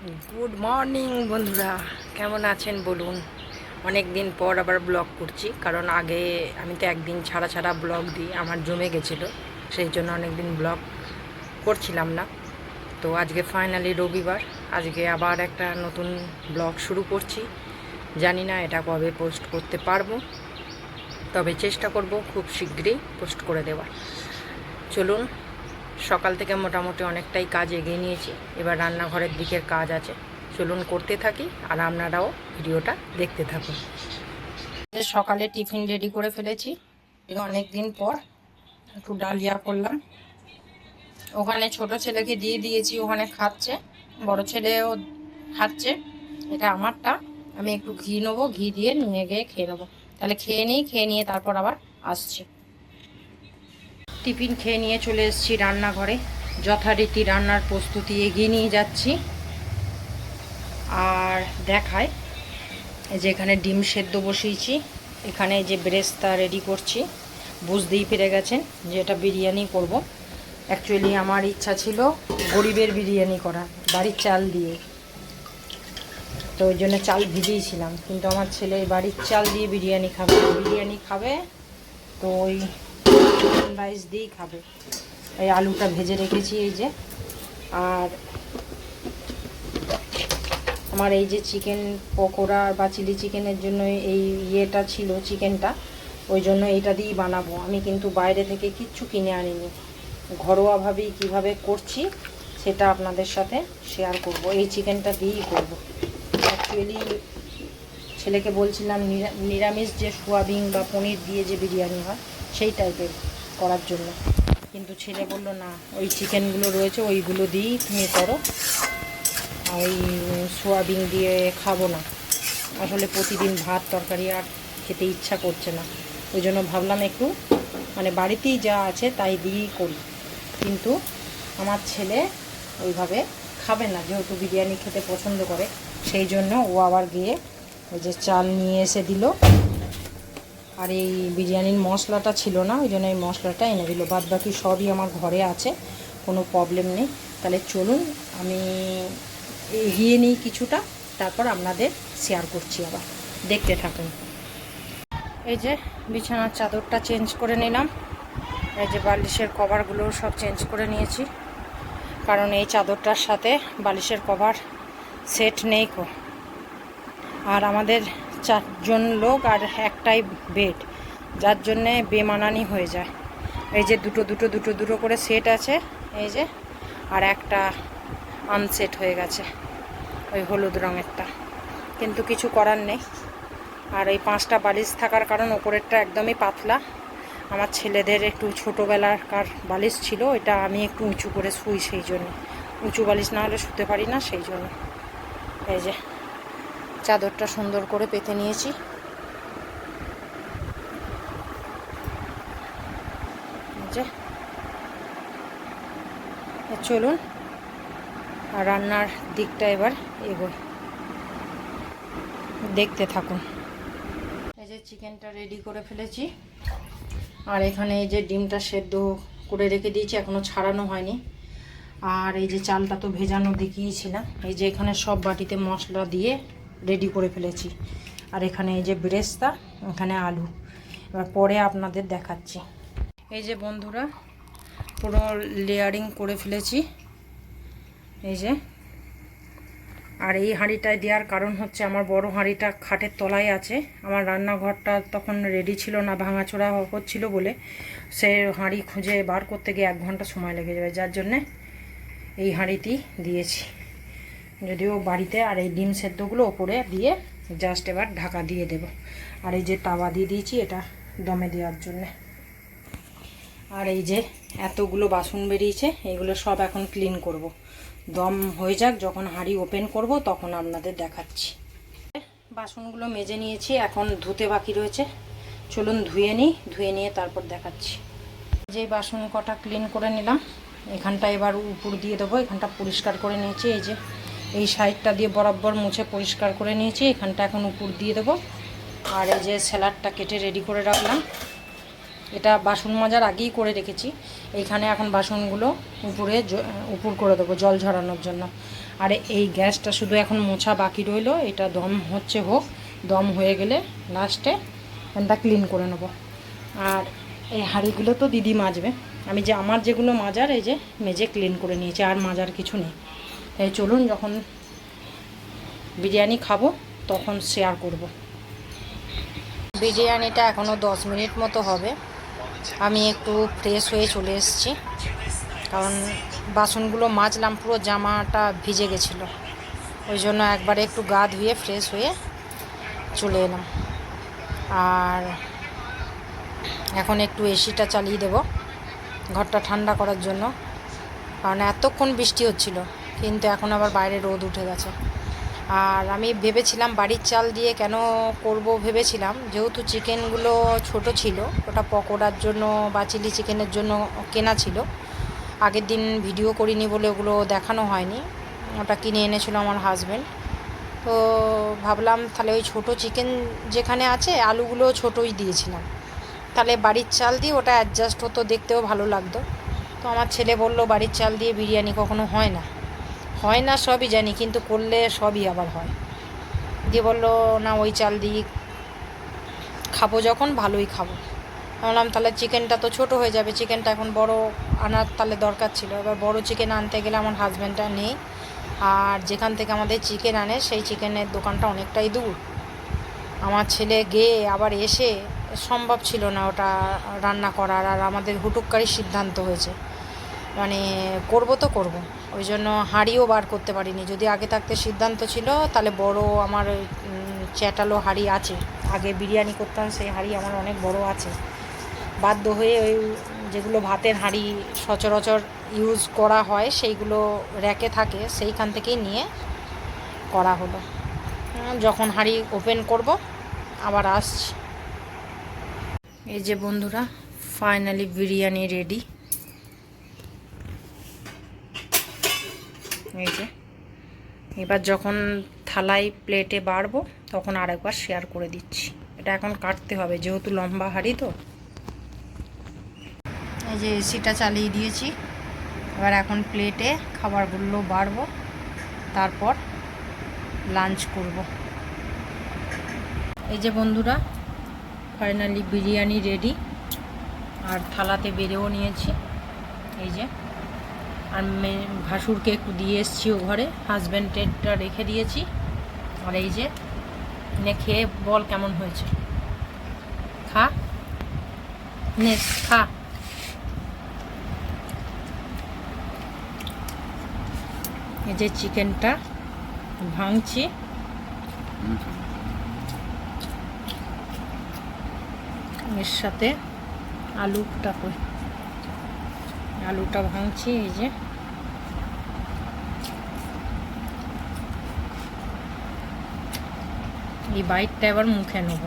Good morning বন্ধুরা, কেমন আছেন বলুন। অনেক দিন পর আবার ব্লগ করছি, কারণ আগে আমি তো একদিন ছাড়া ছাড়া ব্লগ দিই, আমার জমে গেছিলো, সেই জন্য অনেক দিন ব্লগ করছিলাম না। তো আজকে ফাইনালি রবিবার, আজকে আবার একটা নতুন ব্লগ শুরু করছি। জানি না এটা কবে পোস্ট করতে পারবো, তবে চেষ্টা করব খুব শীঘ্রই পোস্ট করে দেওয়ার। চলুন, সকাল থেকে মোটামুটি অনেকটাই কাজ এগিয়ে নিয়েছি, এবার রান্নাঘরের দিকের কাজ আছে, চলুন করতে থাকি আর আপনারাও ভিডিওটা দেখতে থাকুন। সকালে টিফিন রেডি করে ফেলেছি, অনেক দিন পর একটু ডালিয়া করলাম। ওখানে ছোট ছেলেকে দিয়ে দিয়েছি, ওখানে খাচ্ছে, বড় ছেলেও খাচ্ছে। এটা আমারটা, আমি একটু ঘি নেবো, ঘি দিয়ে নিয়ে গিয়ে খেয়ে নেবো। তাহলে খেয়ে নিই, খেয়ে নিয়ে তারপর আবার আসছি। টিফিন খেয়ে নিয়ে চলে এসেছি রান্নাঘরে, যথারীতি রান্নার প্রস্তুতি এগিয়ে নিয়ে যাচ্ছি। আর দেখায় যে এখানে ডিম সেদ্ধ বসিয়েছি, এখানে যে বেরেস্তা রেডি করছি। বুঝতেই পেরে গেছেন যে এটা বিরিয়ানি করব। অ্যাকচুয়ালি আমার ইচ্ছা ছিল গরিবের বিরিয়ানি করা, বাড়ির চাল দিয়ে। তো ওই জন্য চাল ভিজিয়েছিলাম, কিন্তু আমার ছেলে বাড়ির চাল দিয়ে বিরিয়ানি খাবে, তো ওই রাইস দিয়েই খাবে। এই আলুটা ভেজে রেখেছি এই যে। আর আমার এই যে চিকেন পকোড়া বা চিলি চিকেনের জন্য এই ইয়েটা ছিল, চিকেনটা, ওই জন্য এটা দিয়েই বানাবো। আমি কিন্তু বাইরে থেকে কিচ্ছু কিনে আনিনি, ঘরোয়াভাবেই কীভাবে করছি সেটা আপনাদের সাথে শেয়ার করব। এই চিকেনটা দিয়েই করব। অ্যাকচুয়ালি ছেলেকে বলছিলাম নিরামিষ যে সোয়াবিন বা পনির দিয়ে যে বিরিয়ানি হয় সেই টাইপের করার জন্য, কিন্তু ছেলে বলল না, ওই চিকেনগুলো রয়েছে ওইগুলো দিয়েই তুমি করো, ওই সোয়াবিন দিয়ে খাবো না। আসলে প্রতিদিন ভাত তরকারি আর খেতে ইচ্ছা করছে না, ওই জন্য ভাবলাম একটু মানে বাড়িতেই যা আছে তাই দিয়েই করি। কিন্তু আমার ছেলে ওইভাবে খাবে না, যেহেতু বিরিয়ানি খেতে পছন্দ করে, সেই জন্য ও আবার গিয়ে ওই যে চাল নিয়ে এসে দিল। আর এই বিরিয়ানির মশলাটা ছিল না, ওই জন্য এই মশলাটা এনে দিল। বাদ বাকি সবই আমার ঘরে আছে, কোনো প্রবলেম নেই। তাহলে চলুন আমি এগিয়ে নিই কিছুটা, তারপর আপনাদের শেয়ার করছি, আবার দেখতে থাকুন। এই যে বিছানার চাদরটা চেঞ্জ করে নিলাম, এই যে বালিশের কভারগুলো সব চেঞ্জ করে নিয়েছি, কারণ এই চাদরটার সাথে বালিশের কভার সেট নেই কো। আর আমাদের 4 জন লোক আর একটাই বেড, যার জন্যে বেমানানি হয়ে যায়। এই যে দুটো করে সেট আছে এই যে, আর একটা আনসেট হয়ে গেছে, ওই হলুদ রঙেরটা, কিন্তু কিছু করার নেই। আর এই 5টা বালিশ থাকার কারণ ওপরেরটা একদমই পাতলা। আমার ছেলেদের একটু ছোটোবেলাকার বালিশ ছিল, এটা আমি একটু উঁচু করে শুই, সেই জন্য উঁচু বালিশ না হলে শুতে পারি না, সেই জন্য এই যে চাদরটা সুন্দর করে পেতে নিয়েছি। যে চলুন আর রান্নার দিকটা এবার এগোই, দেখতে থাকুন। এই যে চিকেনটা রেডি করে ফেলেছি, আর এখানে এই যে ডিমটা সেদ্ধ করে রেখে দিয়েছি, এখনও ছাড়ানো হয়নি। আর এই যে চালটা তো ভেজানো দেখিয়েছিলাম, এই যে এখানে সব বাটিতে মশলা দিয়ে রেডি করে ফেলেছি। আর এখানে এই যে বেরেস্তা, এখানে আলু, এবার পরে আপনাদের দেখাচ্ছি। এই যে বন্ধুরা পুরো লেয়ারিং করে ফেলেছি এই যে। আর এই হাঁড়িটায় দেওয়ার কারণ হচ্ছে আমার বড় হাঁড়িটা খাটের তলায় আছে, আমার রান্নাঘরটা তখন রেডি ছিল না, ভাঙাচোরা হচ্ছিল বলে সে হাঁড়ি খুঁজে বার করতে গিয়ে 1 ঘন্টা সময় লেগে যাবে, যার জন্যে এই হাঁড়িটি দিয়েছি। যদিও বাড়িতে, আর এই ডিম সেদ্ধগুলো ওপরে দিয়ে জাস্ট এবার ঢাকা দিয়ে দেব। আর এই যে তাওয়া দিয়ে দিয়েছি, এটা দমে দেওয়ার জন্যে। আর এই যে এতগুলো বাসন বেরিয়েছে, এগুলো সব এখন ক্লিন করব। দম হয়ে যাক, যখন হাঁড়ি ওপেন করব তখন আপনাদের দেখাচ্ছি। বাসনগুলো মেজে নিয়েছি, এখন ধুতে বাকি রয়েছে, চলুন ধুয়ে নিই, ধুয়ে নিয়ে তারপর দেখাচ্ছি। যে বাসন কটা ক্লিন করে নিলাম, এখানটা এবার উপর দিয়ে দেবো। এখানটা পরিষ্কার করে নিয়েছি, এই যে এই সাইডটা দিয়ে বরাবর মুছে পরিষ্কার করে নিয়েছি, এখানটা এখন উপর দিয়ে দেবো। আর এই যে স্যালাডটা কেটে রেডি করে রাখলাম, এটা বাসন মাজার আগেই করে রেখেছি। এইখানে এখন বাসনগুলো উপর করে দেবো জল ঝরানোর জন্য। আর এই গ্যাসটা শুধু এখন মোছা বাকি রইলো, এটা দম হচ্ছে, হোক, দম হয়ে গেলে লাস্টে এটা ক্লিন করে নেব। আর এই হাঁড়িগুলো তো দিদি মাজবে, আমি যে আমার যেগুলো মাজার এই যে মেজে ক্লিন করে নিয়েছি, আর মাজার কিছু নেই। এই চলুন যখন বিরিয়ানি খাবো তখন শেয়ার করব। বিরিয়ানিটা এখনও 10 মিনিট মতো হবে। আমি একটু ফ্রেশ হয়ে চলে এসেছি, কারণ বাসনগুলো মাজলাম, পুরো জামাটা ভিজে গেছিলো, ওই জন্য একবারে একটু গা ধুয়ে ফ্রেশ হয়ে চলে এলাম। আর এখন একটু এসিটা চালিয়ে দেব ঘরটা ঠান্ডা করার জন্য, কারণ এতক্ষণ বৃষ্টি হচ্ছিল, কিন্তু এখন আবার বাইরে রোদ উঠে গেছে। আর আমি ভেবেছিলাম বাড়ির চাল দিয়ে কেন করব ভেবেছিলাম, যেহেতু চিকেনগুলো ছোট ছিল, ওটা পকোড়ার জন্য বা চিলি চিকেনের জন্য কেনা ছিল, আগের দিন ভিডিও করিনি বলে ওগুলো দেখানো হয়নি, ওটা কিনে এনেছিল আমার হাজব্যান্ড। তো ভাবলাম তাহলে ওই ছোটো চিকেন যেখানে আছে, আলুগুলো ছোটোই দিয়েছিলাম, তাহলে বাড়ির চাল দিয়ে ওটা অ্যাডজাস্ট হতো, দেখতেও ভালো লাগতো। তো আমার ছেলে বলল বাড়ির চাল দিয়ে বিরিয়ানি কখনো হয় না, হয় না সবই জানি, কিন্তু করলে সবই আবার হয়। দিয়ে বললো না, ওই চাল দিয়ে খাবো যখন ভালোই খাবো। ভাবলাম তাহলে চিকেনটা তো ছোট হয়ে যাবে, চিকেনটা এখন বড় আনার তাহলে দরকার ছিল। এবার বড় চিকেন আনতে গেলে আমার হাজব্যান্ডটা নেই, আর যেখান থেকে আমাদের চিকেন আনে সেই চিকেনের দোকানটা অনেকটাই দূর। আমার ছেলে গিয়ে আবার এসে সম্ভব ছিল না ওটা রান্না করার, আর আমাদের হুটুক্কারি সিদ্ধান্ত হয়েছে, মানে করব তো করব, ওই জন্য হাঁড়িও বার করতে পারিনি। যদি আগে থাকতে সিদ্ধান্ত ছিল তাহলে বড় আমার চ্যাটালো হাঁড়ি আছে, আগে বিরিয়ানি করতাম সেই হাঁড়ি আমার অনেক বড় আছে, বাধ্য হয়ে ওই যেগুলো ভাতের হাঁড়ি সচরাচর ইউজ করা হয় সেইগুলো র্যাকে থাকে, সেইখান থেকেই নিয়ে করা হলো। যখন হাঁড়ি ওপেন করব আবার আসছি। এই যে বন্ধুরা, ফাইনালি বিরিয়ানি রেডি। এই যে এবার যখন থালায় প্লেটে বাড়বো তখন আরেকবার শেয়ার করে দিচ্ছি। এটা এখন কাটতে হবে যেহেতু লম্বা হাঁড়ি তো। এই যে এসিটা চালিয়ে দিয়েছি, এবার এখন প্লেটে খাবারগুলো বাড়বো, তারপর লাঞ্চ করব। এই যে বন্ধুরা, ফাইনালি বিরিয়ানি রেডি, আর থালাতে বেড়েও নিয়েছি। এই যে, আর ভাসুরকে একটু দিয়ে এসেছি ও ঘরে, হাজব্যান্ডেরটা রেখে দিয়েছি। আর এই যে নে, খেয়ে বল কেমন হয়েছে, খা নে, খা। এই যে চিকেনটা ভাঙছি, এর সাথে আলুটা ভাঙছি। এই যে এই বাইটটা এবার মুখে নেব।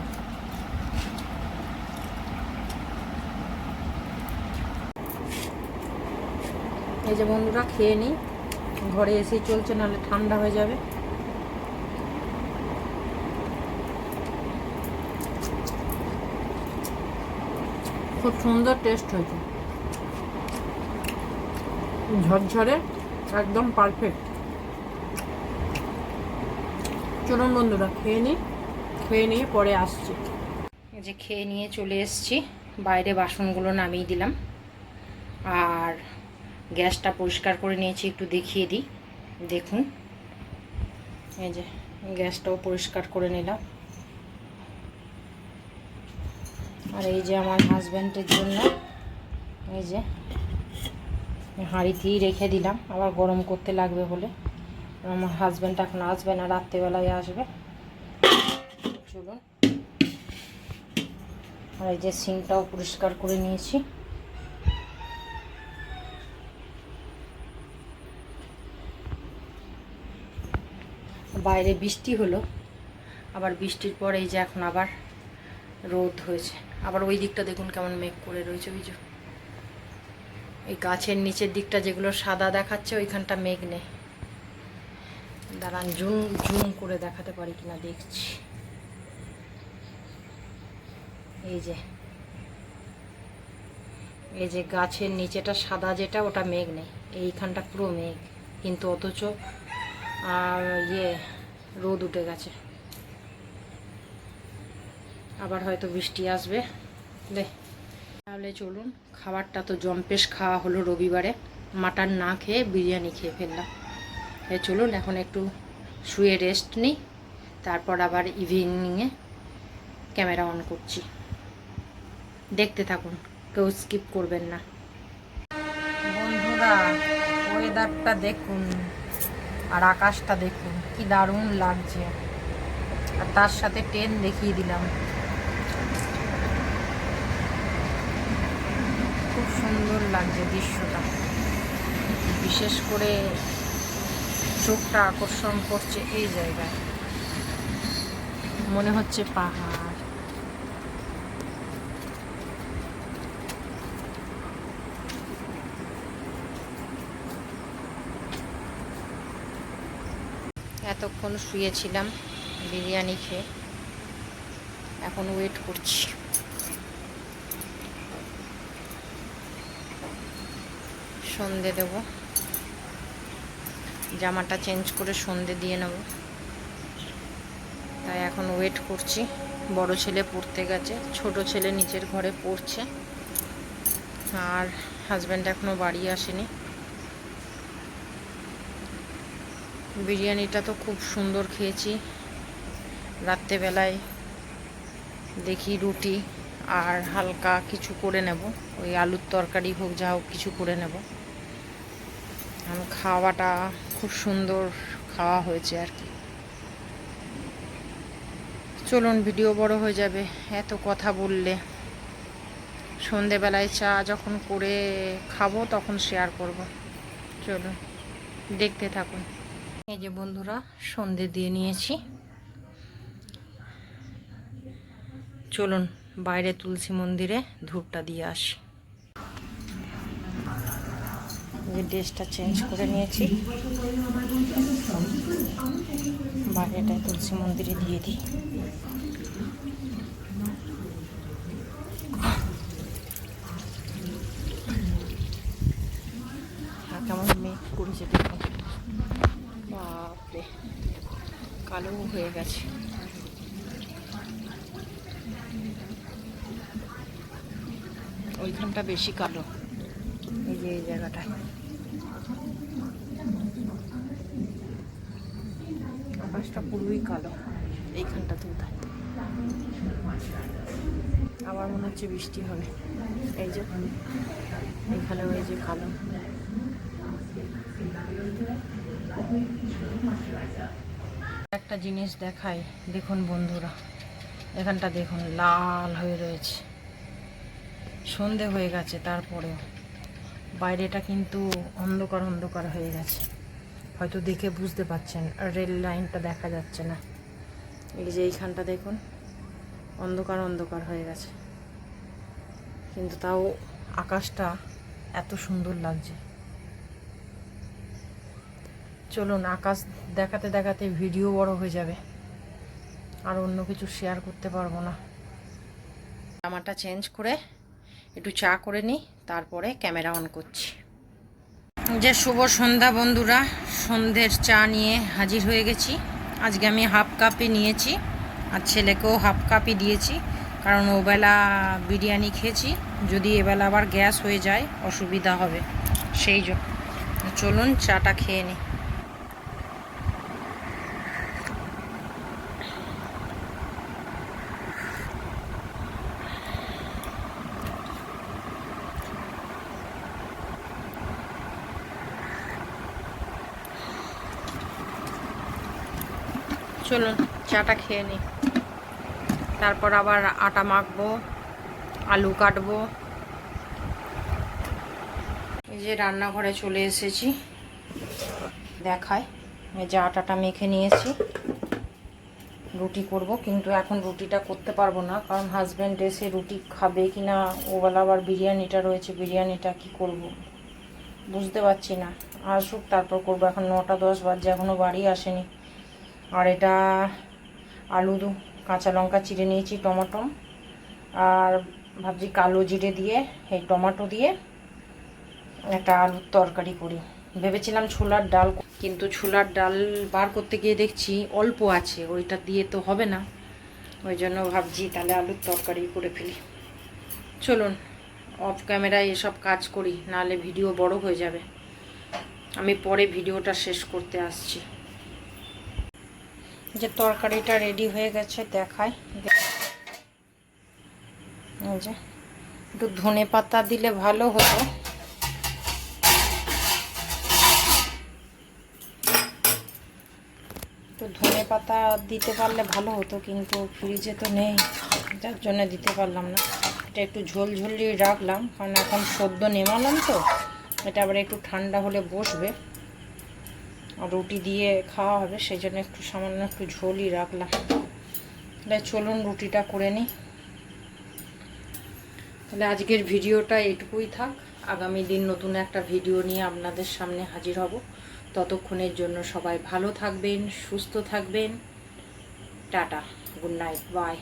এই যে বন্ধুরা, খেয়ে নিই, ঘরে এসি চলছে, নাহলে ঠান্ডা হয়ে যাবে। খুব সুন্দর টেস্ট হয়েছে, ঝরঝরে, একদম পারফেক্ট। চলুন বন্ধুরা খেয়ে নিয়ে পরে আসছি। এই যে খেয়ে নিয়ে চলে এসেছি, বাইরে বাসনগুলো নামিয়ে দিলাম, আর গ্যাসটা পরিষ্কার করে নিয়েছি, একটু দেখিয়ে দিই, দেখুন। এই যে গ্যাসটাও পরিষ্কার করে নিলাম। আর এই যে আমার হাজব্যান্ডের জন্য এই যে হাঁড়িতেই রেখে দিলাম, আবার গরম করতে লাগবে বলে। আমার হাজব্যান্ড এখন আসবে না, রাত্রেবেলায় আসবে। চলুন। আর এই যে সিঙ্কটাও পরিষ্কার করে নিয়েছি। বাইরে বৃষ্টি হলো, আবার বৃষ্টির পর এই যে এখন আবার রোদ হয়েছে। আবার ওই দিকটা দেখুন কেমন মেঘ করে রয়েছে, ওই যে এই গাছের নিচের দিকটা যেগুলো সাদা দেখাচ্ছে ওইখানটা মেঘ নেই। দাঁড়ান জুম করে দেখাতে পারি কিনা দেখছি। এই যে গাছের নিচেটা সাদা যেটা, ওটা মেঘ নেই, এইখানটা পুরো মেঘ, কিন্তু অথচ আর রোদ উঠে গেছে, আবার হয়তো বৃষ্টি আসবে। তাহলে চলুন, খাবারটা তো জম্পেশ খাওয়া হলো রবিবারে, মাটন না খেয়ে বিরিয়ানি খেয়ে ফেললাম। চলুন এখন একটু শুয়ে রেস্ট নিই, তারপর আবার ইভিনিংয়ে ক্যামেরা অন করছি। দেখতে থাকুন, কেউ স্কিপ করবেন না। বন্ধুরা, ওয়েদারটা দেখুন আর আকাশটা দেখুন, কি দারুণ লাগছে। আর তার সাথে ট্রেন দেখিয়ে দিলাম, খুব সুন্দর লাগছে দৃশ্যটা। বিশেষ করে চোখটা আকর্ষণ করছে এই জায়গায়, মনে হচ্ছে পাহাড়। এতক্ষণ শুয়েছিলাম বিরিয়ানি খেয়ে, এখন ওয়েট করছি। সন্ধে দেব, জামাটা চেঞ্জ করে সন্ধে দিয়ে নেব, তাই এখন ওয়েট করছি। বড় ছেলে পড়তে গেছে, ছোট ছেলে নিচের ঘরে পড়ছে, আর হাজব্যান্ড এখনো বাড়ি আসেনি। বিরিয়ানিটা তো খুব সুন্দর খেয়েছি। রাত্রেবেলায় দেখি রুটি আর হালকা কিছু করে নেব, ওই আলুর তরকারি হোক যা হোক কিছু করে নেব। খাওয়াটা খুব সুন্দর খাওয়া হয়েছে আর কি। চলুন, ভিডিও বড় হয়ে যাবে এত কথা বললে। সন্ধেবেলায় চা যখন করে খাবো তখন শেয়ার করব। চলুন দেখতে থাকুন। এই যে বন্ধুরা, সন্ধে দিয়ে নিয়েছি। চলুন বাইরে তুলসী মন্দিরে ধূপটা দিয়ে আসি। যে ড্রেসটা চেঞ্জ করে নিয়েছি, বাইরেটায় তুলসী মন্দিরে দিয়ে দিই। কেমন মেঘ করেছে দেখুন, বাপরে কালো হয়ে গেছে। ওইখানটা বেশি কালো, এই যে এই জায়গাটায়। আকাশটা পুরোই কালো, এইখানটা তো আবার মনে হচ্ছে বৃষ্টি হবে। এই যে এখানেও এই যে কালো। একটা জিনিস দেখাই, দেখুন বন্ধুরা, এখানটা দেখুন লাল হয়ে রয়েছে। সন্ধে হয়ে গেছে, তারপরেও বাইরেটা কিন্তু অন্ধকার অন্ধকার হয়ে গেছে। হয়তো দেখে বুঝতে পারছেন, রেল লাইনটা দেখা যাচ্ছে না। এই যে এইখানটা দেখুন অন্ধকার অন্ধকার হয়ে গেছে, কিন্তু তাও আকাশটা এত সুন্দর লাগছে। চলুন, আকাশ দেখাতে দেখাতে ভিডিও বড় হয়ে যাবে, আর অন্য কিছু শেয়ার করতে পারবো না। জামাটা চেঞ্জ করে একটু চা করে নিই, তারপরে ক্যামেরা অন করছি। যে শুভ সন্ধ্যা বন্ধুরা, সন্ধ্যের চা নিয়ে হাজির হয়ে গেছি। আজকে আমি হাফ কাপই নিয়েছি, আর ছেলেকেও হাফ কাপই দিয়েছি, কারণ ওবেলা বিরিয়ানি খেয়েছি, যদি এবেলা আবার গ্যাস হয়ে যায় অসুবিধা হবে, সেই জন্য। চলুন চাটা খেয়ে নিই। চলুন চাটা খেয়ে নিই, তারপর আবার আটা মাখবো, আলু কাটবো। এই যে রান্নাঘরে চলে এসেছি, দেখায় এই যে আটাটা মেখে নিয়েছি, রুটি করব। কিন্তু এখন রুটিটা করতে পারবো না, কারণ হাজব্যান্ড এসে রুটি খাবে কি না, ওবেলা আবার বিরিয়ানিটা রয়েছে, বিরিয়ানিটা কি করব বুঝতে পারছি না। আসুক তারপর করবো, এখন 9টা 10 বাজে, এখনও বাড়ি আসেনি। আর এটা আলু কাঁচা লঙ্কা চিড়ে নিয়েছি, টমেটো, আর ভাবছি কালো জিরে দিয়ে এই টমেটো দিয়ে একটা আলুর তরকারি করি। ভেবেছিলাম ছোলার ডাল, কিন্তু ছোলার ডাল বার করতে গিয়ে দেখছি অল্প আছে, ওইটা দিয়ে তো হবে না। ওই জন্য ভাবছি তাহলে আলুর তরকারি করে ফেলি। চলুন অফ ক্যামেরায় এসব কাজ করি, নাহলে ভিডিও বড় হয়ে যাবে। আমি পরে ভিডিওটা শেষ করতে আসছি। যে তরকারিটা রেডি হয়ে গেছে দেখাই। এই যে একটু ধনে পাতা দিলে ভালো হতো, একটু ধনে পাতা দিতে পারলে ভালো হতো, কিন্তু ফ্রিজে তো নেই, যার জন্য দিতে পারলাম না। এটা একটু ঝোল ঝোলিয়ে রাখলাম, কারণ এখন সদ্য নেমালাম তো, এটা আবার একটু ঠান্ডা হলে বসবে আর রুটি দিয়ে খাওয়া হবে, সেই জন্য একটু সামান্য একটু ঝোলই রাখলাম। তাহলে চলুন রুটিটা করে নিই। তাহলে আজকের ভিডিওটা এটুকুই থাক, আগামী দিন নতুন একটা ভিডিও নিয়ে আপনাদের সামনে হাজির হব। ততক্ষণের জন্য সবাই ভালো থাকবেন, সুস্থ থাকবেন। Tata, good night, by.